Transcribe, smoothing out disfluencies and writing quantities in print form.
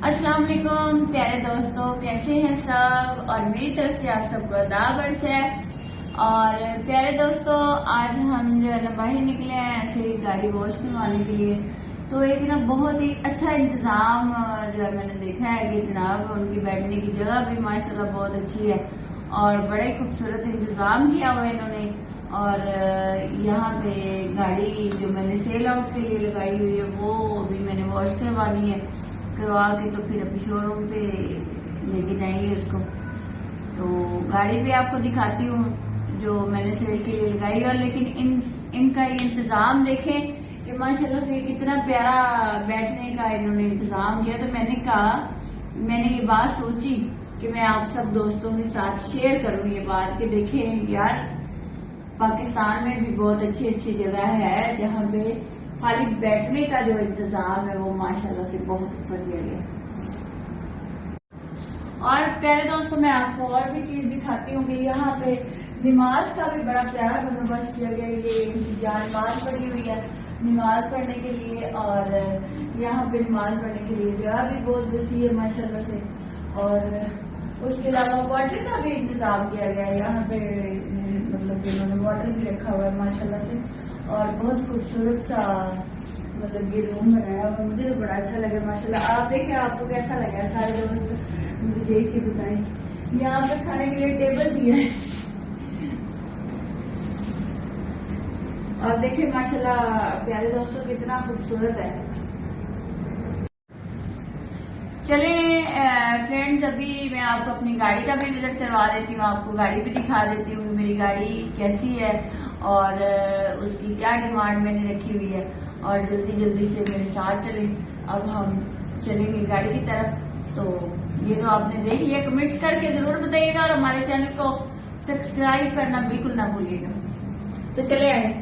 अस्सलाम वालेकुम प्यारे दोस्तों, कैसे हैं सब। और मेरी तरफ से आप सबको दावत है। और प्यारे दोस्तों, आज हम जो है ना बाहर निकले हैं ऐसे ही गाड़ी वॉश करवाने के लिए। तो एक ना बहुत ही अच्छा इंतजाम जो है मैंने देखा है कि जनाब उनकी बैठने की जगह भी माशाल्लाह बहुत अच्छी है और बड़ा ही खूबसूरत इंतजाम किया हुआ है इन्होंने। और यहाँ पे गाड़ी जो मैंने सेल आउट के लिए लगाई हुई है वो भी मैंने वॉश करवानी है, करवा के तो फिर अभी शोरूम पे लेके जाएंगे उसको। तो गाड़ी भी आपको दिखाती हूँ जो मैंने सेल के लिए लगाई है। लेकिन इनका ये इंतजाम देखें कि माशाल्लाह से कितना प्यारा बैठने का इन्होंने इंतजाम किया। तो मैंने ये बात सोची कि मैं आप सब दोस्तों के साथ शेयर करूँ ये बात कि देखें यार, पाकिस्तान में भी बहुत अच्छी अच्छी जगह है जहाँ पे खाली बैठने का जो इंतजाम है वो माशाल्लाह से बहुत अच्छा किया गया। और प्यारे दोस्तों, मैं आपको और भी चीज दिखाती हूँ कि यहाँ पे नमाज का भी बड़ा प्यारा बंदोबस्त किया गया। ये इनकी नमाज पढ़ी हुई है नमाज पढ़ने के लिए, और यहाँ पे नमाज पढ़ने के लिए जगह भी बहुत वसी है माशाल्लाह से। और उसके अलावा वाटर का भी इंतजाम किया गया है यहाँ पे, मतलब इन्होंने वाटर भी रखा हुआ है माशाल्लाह से। और बहुत खूबसूरत सा मतलब ये रूम बनाया हुआ, मुझे तो बड़ा अच्छा लगा माशाल्लाह। आप देखें आपको कैसा लगा, सारे दोस्त मुझे देख के बताएं। यहाँ पे खाने के लिए टेबल दिया है और देखें माशाल्लाह प्यारे दोस्तों कितना खूबसूरत है। चले फ्रेंड्स, अभी मैं आपको अपनी गाड़ी का भी विजिट करवा देती हूँ, आपको गाड़ी भी दिखा देती हूँ मेरी गाड़ी कैसी है और उसकी क्या डिमांड मैंने रखी हुई है। और जल्दी जल्दी से मेरे साथ चले, अब हम चलेंगे गाड़ी की तरफ। तो ये तो आपने देख लिया, कमेंट्स करके जरूर बताइएगा और हमारे चैनल को सब्सक्राइब करना बिल्कुल ना भूलिएगा। तो चले आए।